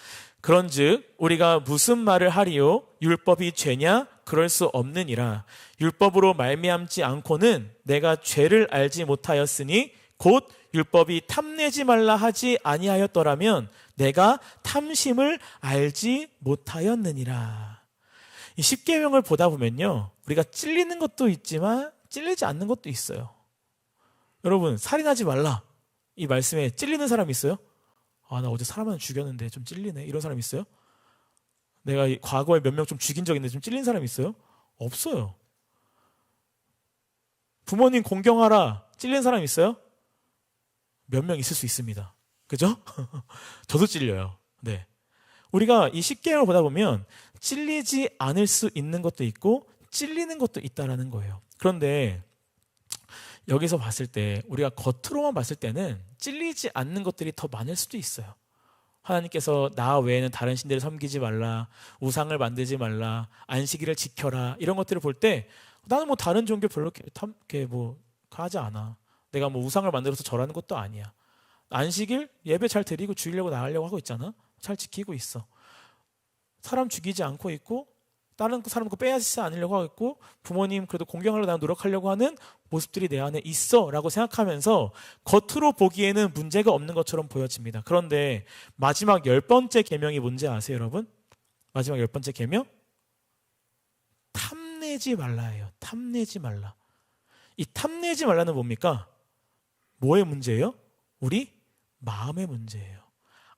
그런즉 우리가 무슨 말을 하리요? 율법이 죄냐? 그럴 수 없느니라. 율법으로 말미암지 않고는 내가 죄를 알지 못하였으니 곧 율법이 탐내지 말라 하지 아니하였더라면 내가 탐심을 알지 못하였느니라. 이 십계명을 보다 보면요, 우리가 찔리는 것도 있지만 찔리지 않는 것도 있어요. 여러분, 살인하지 말라 이 말씀에 찔리는 사람 있어요? 아, 나 어제 사람 하나 죽였는데 좀 찔리네, 이런 사람 있어요? 내가 과거에 몇 명 좀 죽인 적 있는데 좀 찔린 사람 있어요? 없어요. 부모님 공경하라 찔린 사람 있어요? 몇 명 있을 수 있습니다. 그죠? 저도 찔려요. 네. 우리가 이 십계명을 보다 보면 찔리지 않을 수 있는 것도 있고 찔리는 것도 있다라는 거예요. 그런데 여기서 봤을 때, 우리가 겉으로만 봤을 때는 찔리지 않는 것들이 더 많을 수도 있어요. 하나님께서 나 외에는 다른 신들을 섬기지 말라, 우상을 만들지 말라, 안식일을 지켜라, 이런 것들을 볼 때 나는 뭐 다른 종교 별로 이렇게 뭐 하지 않아. 내가 뭐 우상을 만들어서 절하는 것도 아니야. 안식일 예배 잘 드리고 주일려고 나가려고 하고 있잖아. 잘 지키고 있어. 사람 죽이지 않고 있고, 다른 사람 거 빼앗지 않으려고 하고 있고, 부모님 그래도 공경하려고 나는 노력하려고 하는 모습들이 내 안에 있어 라고 생각하면서 겉으로 보기에는 문제가 없는 것처럼 보여집니다. 그런데 마지막 10번째 계명이 뭔지 아세요, 여러분? 마지막 10번째 계명? 탐내지 말라예요. 탐내지 말라. 이 탐내지 말라는 뭡니까? 뭐의 문제예요? 우리 마음의 문제예요.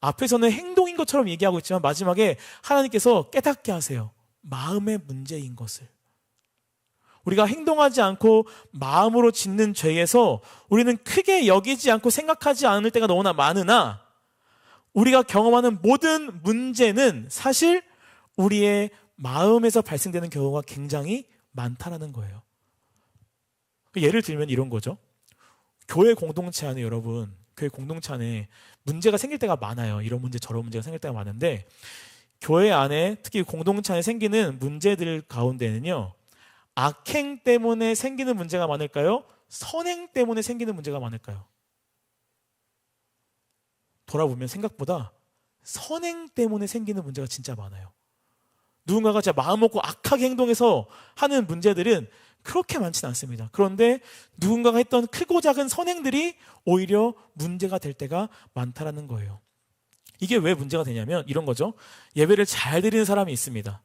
앞에서는 행동인 것처럼 얘기하고 있지만 마지막에 하나님께서 깨닫게 하세요. 마음의 문제인 것을. 우리가 행동하지 않고 마음으로 짓는 죄에서 우리는 크게 여기지 않고 생각하지 않을 때가 너무나 많으나, 우리가 경험하는 모든 문제는 사실 우리의 마음에서 발생되는 경우가 굉장히 많다라는 거예요. 예를 들면 이런 거죠. 교회 공동체 안에, 여러분, 교회 공동체 안에 문제가 생길 때가 많아요. 이런 문제 저런 문제가 생길 때가 많은데, 교회 안에 특히 공동체 안에 생기는 문제들 가운데는요, 악행 때문에 생기는 문제가 많을까요? 선행 때문에 생기는 문제가 많을까요? 돌아보면 생각보다 선행 때문에 생기는 문제가 진짜 많아요. 누군가가 진짜 마음 먹고 악하게 행동해서 하는 문제들은 그렇게 많지는 않습니다. 그런데 누군가가 했던 크고 작은 선행들이 오히려 문제가 될 때가 많다라는 거예요. 이게 왜 문제가 되냐면 이런 거죠. 예배를 잘 드리는 사람이 있습니다.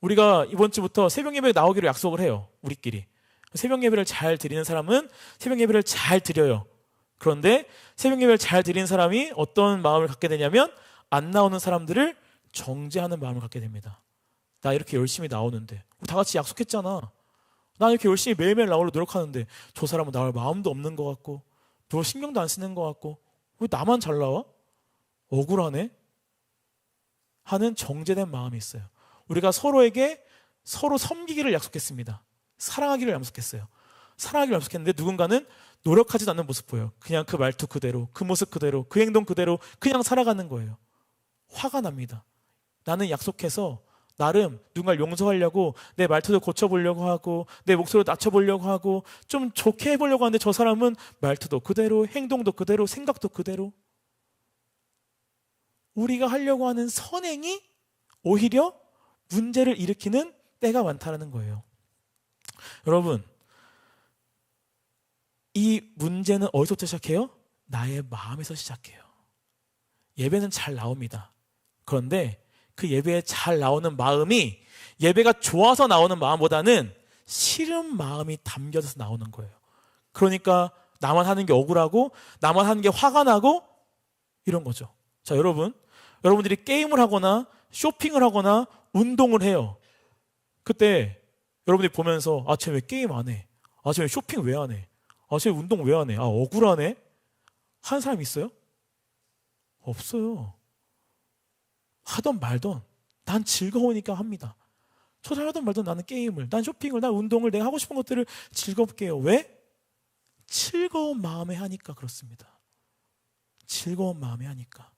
우리가 이번 주부터 새벽 예배 나오기로 약속을 해요. 우리끼리. 새벽 예배를 잘 드리는 사람은 새벽 예배를 잘 드려요. 그런데 새벽 예배를 잘 드리는 사람이 어떤 마음을 갖게 되냐면, 안 나오는 사람들을 정죄하는 마음을 갖게 됩니다. 나 이렇게 열심히 나오는데, 다 같이 약속했잖아. 나 이렇게 열심히 매일매일 나오려고 노력하는데 저 사람은 나올 마음도 없는 것 같고 별 신경도 안 쓰는 것 같고 왜 나만 잘 나와? 억울하네? 하는 정죄된 마음이 있어요. 우리가 서로에게 서로 섬기기를 약속했습니다. 사랑하기를 약속했어요. 사랑하기를 약속했는데 누군가는 노력하지도 않는 모습 보여요. 그냥 그 말투 그대로, 그 모습 그대로, 그 행동 그대로 그냥 살아가는 거예요. 화가 납니다. 나는 약속해서 나름 누군가를 용서하려고 내 말투도 고쳐보려고 하고 내 목소리도 낮춰보려고 하고 좀 좋게 해보려고 하는데 저 사람은 말투도 그대로, 행동도 그대로, 생각도 그대로. 우리가 하려고 하는 선행이 오히려 문제를 일으키는 때가 많다는 거예요. 여러분, 이 문제는 어디서부터 시작해요? 나의 마음에서 시작해요. 예배는 잘 나옵니다. 그런데 그 예배에 잘 나오는 마음이 예배가 좋아서 나오는 마음보다는 싫은 마음이 담겨져서 나오는 거예요. 그러니까 나만 하는 게 억울하고 나만 하는 게 화가 나고 이런 거죠. 자, 여러분들이 게임을 하거나 쇼핑을 하거나 운동을 해요. 그때 여러분들이 보면서 아, 쟤 왜 게임 안 해? 아, 쟤 왜 쇼핑 왜 안 해? 아, 쟤 운동 왜 안 해? 아, 억울하네? 하는 사람 있어요? 없어요. 하던 말던 난 즐거우니까 합니다. 저 하던 말던 나는 게임을, 난 쇼핑을, 난 운동을, 내가 하고 싶은 것들을 즐겁게 해요. 왜? 즐거운 마음에 하니까 그렇습니다. 즐거운 마음에 하니까.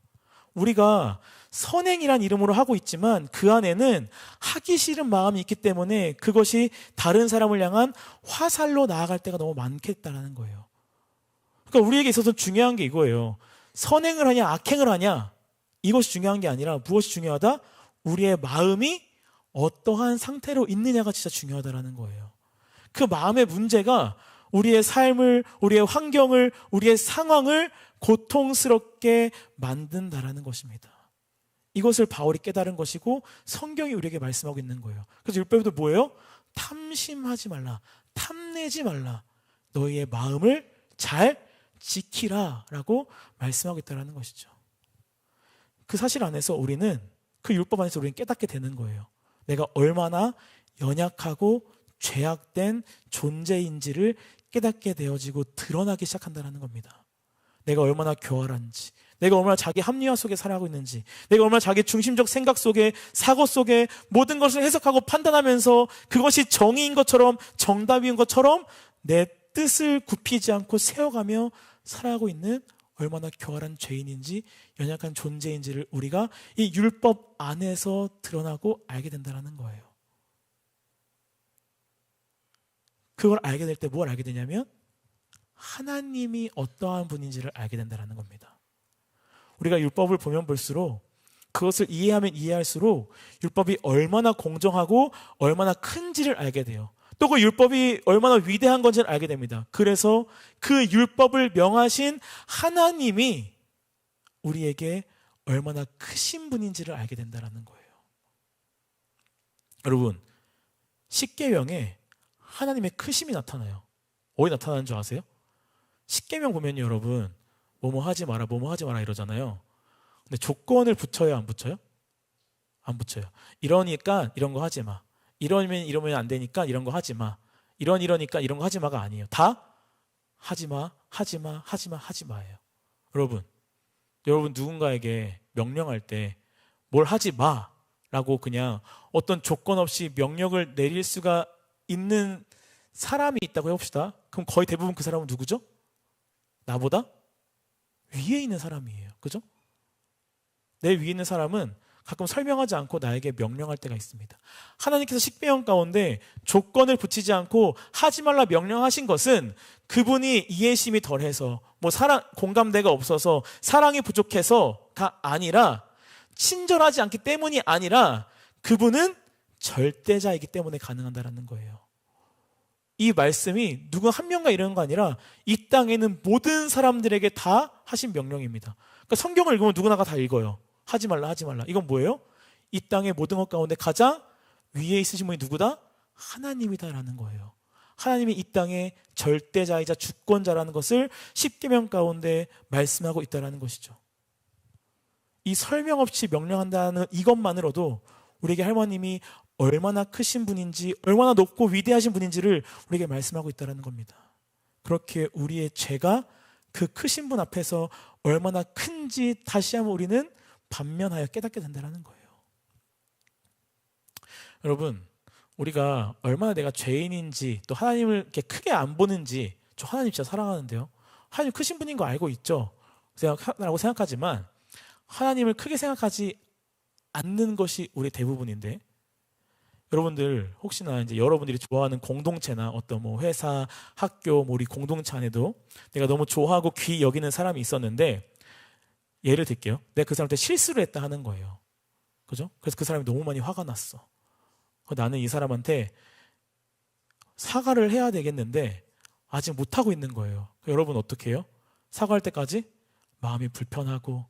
우리가 선행이란 이름으로 하고 있지만 그 안에는 하기 싫은 마음이 있기 때문에 그것이 다른 사람을 향한 화살로 나아갈 때가 너무 많겠다라는 거예요. 그러니까 우리에게 있어서 중요한 게 이거예요. 선행을 하냐 악행을 하냐 이것이 중요한 게 아니라 무엇이 중요하다? 우리의 마음이 어떠한 상태로 있느냐가 진짜 중요하다라는 거예요. 그 마음의 문제가 우리의 삶을, 우리의 환경을, 우리의 상황을 고통스럽게 만든다라는 것입니다. 이것을 바울이 깨달은 것이고 성경이 우리에게 말씀하고 있는 거예요. 그래서 율법에도 뭐예요? 탐심하지 말라, 탐내지 말라, 너희의 마음을 잘 지키라 라고 말씀하고 있다는 것이죠. 그 사실 안에서 우리는, 그 율법 안에서 우리는 깨닫게 되는 거예요. 내가 얼마나 연약하고 죄악된 존재인지를 깨닫게 되어지고 드러나기 시작한다는 겁니다. 내가 얼마나 교활한지, 내가 얼마나 자기 합리화 속에 살아가고 있는지, 내가 얼마나 자기 중심적 생각 속에, 사고 속에 모든 것을 해석하고 판단하면서 그것이 정의인 것처럼, 정답인 것처럼 내 뜻을 굽히지 않고 세워가며 살아가고 있는 얼마나 교활한 죄인인지, 연약한 존재인지를 우리가 이 율법 안에서 드러나고 알게 된다는 거예요. 그걸 알게 될 때 뭘 알게 되냐면 하나님이 어떠한 분인지를 알게 된다는 겁니다. 우리가 율법을 보면 볼수록, 그것을 이해하면 이해할수록 율법이 얼마나 공정하고 얼마나 큰지를 알게 돼요. 또 그 율법이 얼마나 위대한 건지를 알게 됩니다. 그래서 그 율법을 명하신 하나님이 우리에게 얼마나 크신 분인지를 알게 된다는 거예요. 여러분, 십계명에 하나님의 크심이 나타나요. 어디 나타나는 줄 아세요? 십계명 보면 여러분, 뭐뭐 하지 마라, 뭐뭐 하지 마라 이러잖아요. 근데 조건을 붙여요, 안 붙여요? 안 붙여요. 이러니까 이런 거 하지 마. 이러면 안 되니까 이런 거 하지 마. 이러니까 이런 거 하지 마가 아니에요. 다 하지 마, 하지 마, 하지 마, 하지 마예요. 여러분 누군가에게 명령할 때 뭘 하지 마라고 그냥 어떤 조건 없이 명령을 내릴 수가 있는 사람이 있다고 해봅시다. 그럼 거의 대부분 그 사람은 누구죠? 나보다 위에 있는 사람이에요. 그죠? 내 위에 있는 사람은 가끔 설명하지 않고 나에게 명령할 때가 있습니다. 하나님께서 십계명 가운데 조건을 붙이지 않고 하지 말라 명령하신 것은 그분이 이해심이 덜해서, 뭐 공감대가 없어서, 사랑이 부족해서가 아니라, 친절하지 않기 때문이 아니라 그분은 절대자이기 때문에 가능하다는 거예요. 이 말씀이 누구 한 명과 이런 거 아니라 이 땅에는 모든 사람들에게 다 하신 명령입니다. 그러니까 성경을 읽으면 누구나가 다 읽어요. 하지 말라, 하지 말라. 이건 뭐예요? 이 땅의 모든 것 가운데 가장 위에 있으신 분이 누구다? 하나님이다라는 거예요. 하나님이 이 땅의 절대자이자 주권자라는 것을 십계명 가운데 말씀하고 있다는 것이죠. 이 설명 없이 명령한다는 이것만으로도 우리에게 하나님이 얼마나 크신 분인지, 얼마나 높고 위대하신 분인지를 우리에게 말씀하고 있다는 겁니다. 그렇게 우리의 죄가 그 크신 분 앞에서 얼마나 큰지 다시 한번 우리는 반면하여 깨닫게 된다는 거예요. 여러분, 우리가 얼마나 내가 죄인인지, 또 하나님을 이렇게 크게 안 보는지, 저 하나님 진짜 사랑하는데요, 하나님 크신 분인 거 알고 있죠? 라고 생각하지만 하나님을 크게 생각하지 않는 것이 우리 대부분인데, 여러분들 혹시나 이제 여러분들이 좋아하는 공동체나 어떤 뭐 회사, 학교, 뭐 우리 공동체 안에도 내가 너무 좋아하고 귀히 여기는 사람이 있었는데, 예를 들게요. 내가 그 사람한테 실수를 했다 하는 거예요. 그죠? 그래서 그 사람이 너무 많이 화가 났어. 나는 이 사람한테 사과를 해야 되겠는데 아직 못하고 있는 거예요. 여러분 어떻게 해요? 사과할 때까지 마음이 불편하고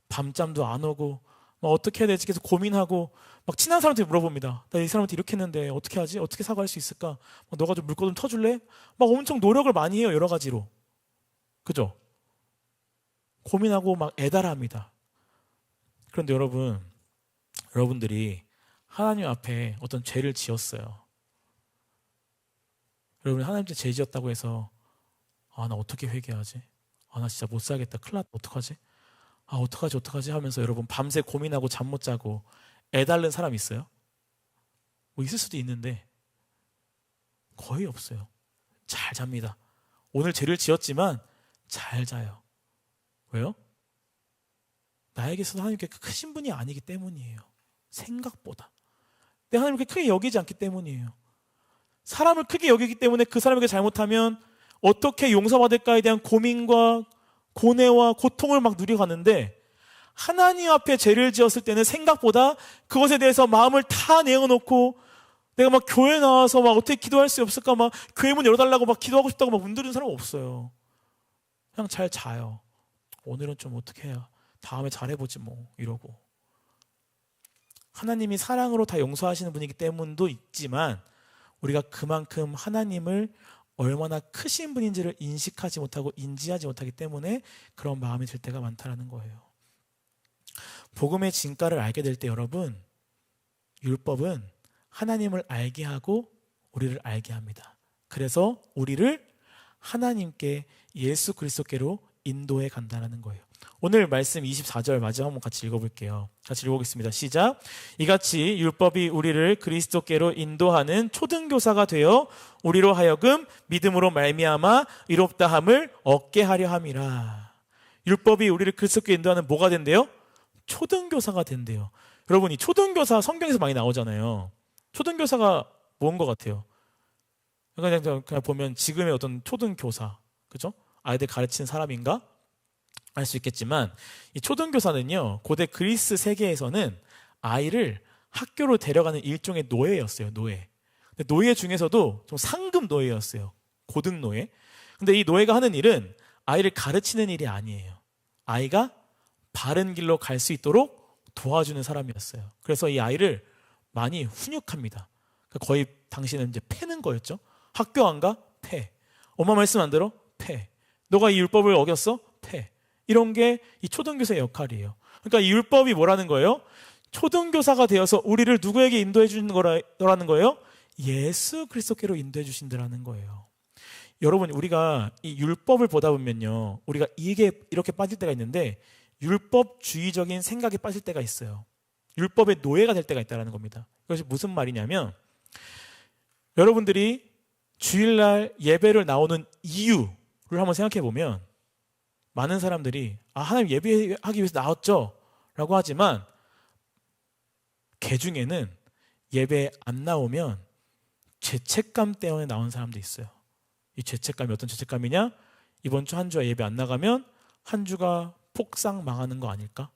밤잠도 안 오고 막 어떻게 해야 될지 계속 고민하고, 막 친한 사람한테 물어봅니다. 나 이 사람한테 이렇게 했는데 어떻게 하지? 어떻게 사과할 수 있을까? 너가 좀 물고 좀 터줄래? 막 엄청 노력을 많이 해요. 여러 가지로. 그죠? 고민하고 막 애달합니다. 그런데 여러분들이 하나님 앞에 어떤 죄를 지었어요. 여러분, 하나님께 죄 지었다고 해서 나 어떻게 회개하지? 나 진짜 못 살겠다. 큰일 났다. 어떡하지? 어떡하지 하면서 여러분 밤새 고민하고 잠 못 자고 애달는 사람 있어요? 뭐 있을 수도 있는데 거의 없어요. 잘 잡니다. 오늘 죄를 지었지만 잘 자요. 왜요? 나에게서는 하나님께 크신 분이 아니기 때문이에요. 생각보다. 내가 하나님을 크게 여기지 않기 때문이에요. 사람을 크게 여기기 때문에 그 사람에게 잘못하면 어떻게 용서받을까에 대한 고민과 고뇌와 고통을 막 누려가는데 하나님 앞에 죄를 지었을 때는 생각보다 그것에 대해서 마음을 다 내어놓고 내가 막 교회 나와서 막 어떻게 기도할 수 없을까 막 교회 문 열어달라고 막 기도하고 싶다고 막 문드는 사람 없어요. 그냥 잘 자요. 오늘은 좀 어떻게 해야 다음에 잘해보지 뭐 이러고. 하나님이 사랑으로 다 용서하시는 분이기 때문도 있지만 우리가 그만큼 하나님을 얼마나 크신 분인지를 인식하지 못하고 인지하지 못하기 때문에 그런 마음이 들 때가 많다는 거예요. 복음의 진가를 알게 될 때 여러분, 율법은 하나님을 알게 하고 우리를 알게 합니다. 그래서 우리를 하나님께 예수 그리스도께로 인도해 간다는 거예요. 오늘 말씀 24절 마지막 한번 같이 읽어볼게요. 같이 읽어보겠습니다. 시작. 이같이 율법이 우리를 그리스도께로 인도하는 초등교사가 되어 우리로 하여금 믿음으로 말미암아 의롭다함을 얻게 하려 함이라. 율법이 우리를 그리스도께 인도하는 뭐가 된대요? 초등교사가 된대요. 여러분, 이 초등교사 성경에서 많이 나오잖아요. 초등교사가 뭔 것 같아요? 그냥 보면 지금의 어떤 초등교사, 그죠? 아이들 가르치는 사람인가? 알 수 있겠지만 이 초등교사는요, 고대 그리스 세계에서는 아이를 학교로 데려가는 일종의 노예였어요. 노예. 근데 노예 중에서도 좀 상급 노예였어요. 고등 노예. 근데 이 노예가 하는 일은 아이를 가르치는 일이 아니에요. 아이가 바른 길로 갈 수 있도록 도와주는 사람이었어요. 그래서 이 아이를 많이 훈육합니다. 거의 당시에는 이제 패는 거였죠. 학교 안 가? 패. 엄마 말씀 안 들어? 패. 너가 이 율법을 어겼어? 패. 이런 게 이 초등교사의 역할이에요. 그러니까 이 율법이 뭐라는 거예요? 초등교사가 되어서 우리를 누구에게 인도해 주는 거라는 거예요? 예수 그리스도께로 인도해 주신다는 거예요. 여러분, 우리가 이 율법을 보다 보면요, 우리가 이게 이렇게 빠질 때가 있는데 율법주의적인 생각에 빠질 때가 있어요. 율법의 노예가 될 때가 있다는 겁니다. 이것이 무슨 말이냐면, 여러분들이 주일날 예배를 나오는 이유를 한번 생각해 보면 많은 사람들이 하나님 예배하기 위해서 나왔죠 라고 하지만 개 중에는 예배에 안 나오면 죄책감 때문에 나온 사람도 있어요. 이 죄책감이 어떤 죄책감이냐? 이번 주 한 주가 예배 안 나가면 한 주가 폭삭 망하는 거 아닐까?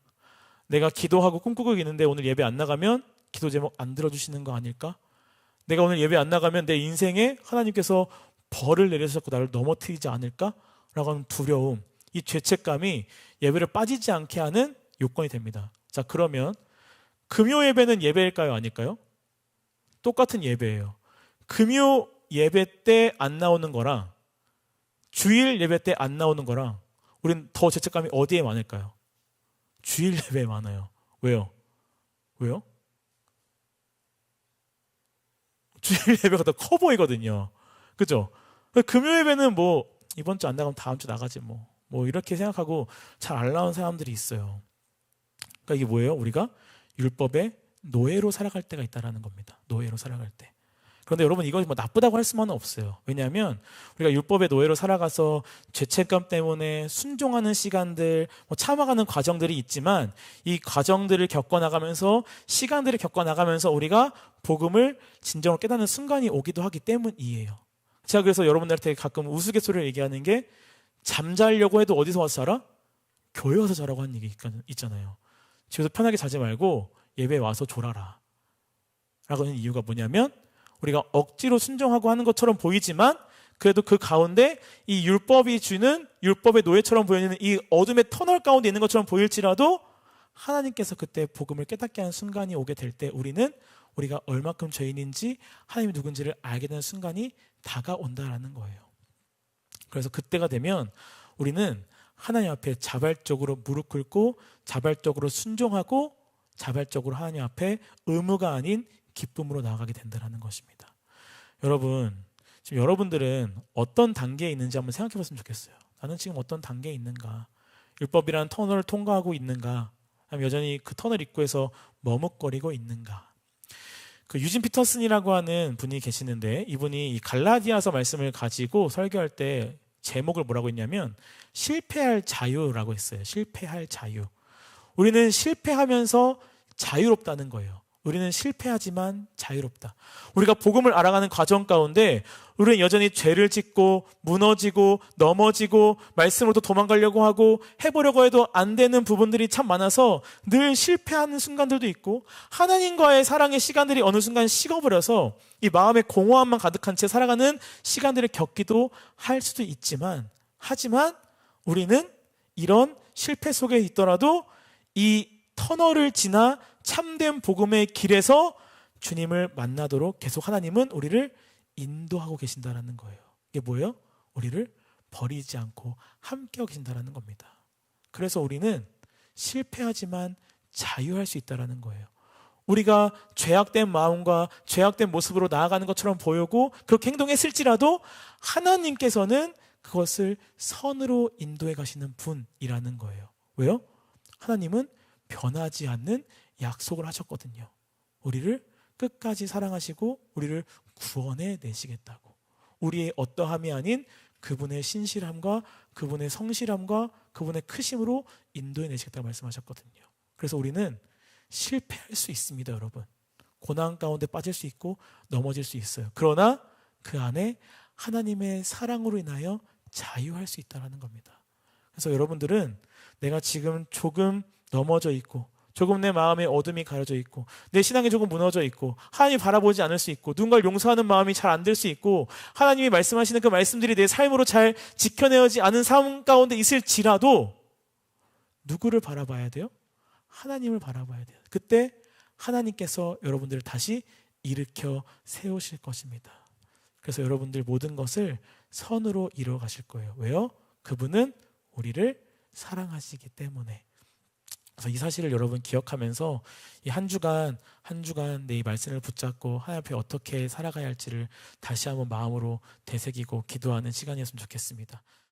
내가 기도하고 꿈꾸고 있는데 오늘 예배 안 나가면 기도 제목 안 들어주시는 거 아닐까? 내가 오늘 예배 안 나가면 내 인생에 하나님께서 벌을 내려서 나를 넘어뜨리지 않을까? 라고 하는 두려움, 이 죄책감이 예배를 빠지지 않게 하는 요건이 됩니다. 자, 그러면 금요 예배는 예배일까요? 아닐까요? 똑같은 예배예요. 금요 예배 때 안 나오는 거랑 주일 예배 때 안 나오는 거랑 우린 더 죄책감이 어디에 많을까요? 주일 예배에 많아요. 왜요? 왜요? 주일 예배가 더 커 보이거든요. 그죠? 금요 예배는 뭐 이번 주 안 나가면 다음 주 나가지 뭐 이렇게 생각하고 잘 안 나온 사람들이 있어요. 그러니까 이게 뭐예요? 우리가 율법의 노예로 살아갈 때가 있다는 겁니다. 노예로 살아갈 때. 그런데 여러분, 이거 뭐 나쁘다고 할 수만은 없어요. 왜냐하면 우리가 율법의 노예로 살아가서 죄책감 때문에 순종하는 시간들, 참아가는 과정들이 있지만 이 과정들을 겪어나가면서, 시간들을 겪어나가면서 우리가 복음을 진정으로 깨닫는 순간이 오기도 하기 때문이에요. 제가 그래서 여러분들한테 가끔 우스갯소리를 얘기하는 게, 잠자려고 해도 어디서 와서 자라? 교회 와서 자라고 하는 얘기 있잖아요. 집에서 편하게 자지 말고 예배에 와서 졸아라 라고 하는 이유가 뭐냐면, 우리가 억지로 순종하고 하는 것처럼 보이지만 그래도 그 가운데 이 율법이 주는, 율법의 노예처럼 보이는 이 어둠의 터널 가운데 있는 것처럼 보일지라도 하나님께서 그때 복음을 깨닫게 하는 순간이 오게 될 때 우리가 얼마큼 죄인인지, 하나님이 누군지를 알게 되는 순간이 다가온다라는 거예요. 그래서 그때가 되면 우리는 하나님 앞에 자발적으로 무릎 꿇고 자발적으로 순종하고 자발적으로 하나님 앞에 의무가 아닌 기쁨으로 나아가게 된다는 것입니다. 여러분, 지금 여러분들은 어떤 단계에 있는지 한번 생각해 봤으면 좋겠어요. 나는 지금 어떤 단계에 있는가? 율법이라는 터널을 통과하고 있는가? 아니면 여전히 그 터널 입구에서 머뭇거리고 있는가? 그 유진 피터슨이라고 하는 분이 계시는데, 이분이 이 갈라디아서 말씀을 가지고 설교할 때 제목을 뭐라고 했냐면 실패할 자유라고 했어요. 실패할 자유. 우리는 실패하면서 자유롭다는 거예요. 우리는 실패하지만 자유롭다. 우리가 복음을 알아가는 과정 가운데 우리는 여전히 죄를 짓고 무너지고 넘어지고 말씀으로부터 도망가려고 하고 해보려고 해도 안 되는 부분들이 참 많아서 늘 실패하는 순간들도 있고 하나님과의 사랑의 시간들이 어느 순간 식어버려서 이 마음의 공허함만 가득한 채 살아가는 시간들을 겪기도 할 수도 있지만 하지만 우리는 이런 실패 속에 있더라도 이 터널을 지나 참된 복음의 길에서 주님을 만나도록 계속 하나님은 우리를 인도하고 계신다라는 거예요. 이게 뭐예요? 우리를 버리지 않고 함께하고 계신다라는 겁니다. 그래서 우리는 실패하지만 자유할 수 있다라는 거예요. 우리가 죄악된 마음과 죄악된 모습으로 나아가는 것처럼 보이고 그렇게 행동했을지라도 하나님께서는 그것을 선으로 인도해 가시는 분이라는 거예요. 왜요? 하나님은 변하지 않는 약속을 하셨거든요. 우리를 끝까지 사랑하시고 우리를 구원해 내시겠다고. 우리의 어떠함이 아닌 그분의 신실함과 그분의 성실함과 그분의 크심으로 인도해 내시겠다고 말씀하셨거든요. 그래서 우리는 실패할 수 있습니다, 여러분. 고난 가운데 빠질 수 있고 넘어질 수 있어요. 그러나 그 안에 하나님의 사랑으로 인하여 자유할 수 있다는 겁니다. 그래서 여러분들은 내가 지금 조금 넘어져 있고 조금 내 마음에 어둠이 가려져 있고 내 신앙이 조금 무너져 있고 하나님 바라보지 않을 수 있고 누군가를 용서하는 마음이 잘 안 될 수 있고 하나님이 말씀하시는 그 말씀들이 내 삶으로 잘 지켜내어지지 않은 삶 가운데 있을지라도 누구를 바라봐야 돼요? 하나님을 바라봐야 돼요. 그때 하나님께서 여러분들을 다시 일으켜 세우실 것입니다. 그래서 여러분들 모든 것을 선으로 이루어 가실 거예요. 왜요? 그분은 우리를 사랑하시기 때문에. 그래서 이 사실을 여러분 기억하면서 이 한 주간 내 이 말씀을 붙잡고 하나님 앞에 어떻게 살아가야 할지를 다시 한번 마음으로 되새기고 기도하는 시간이었으면 좋겠습니다.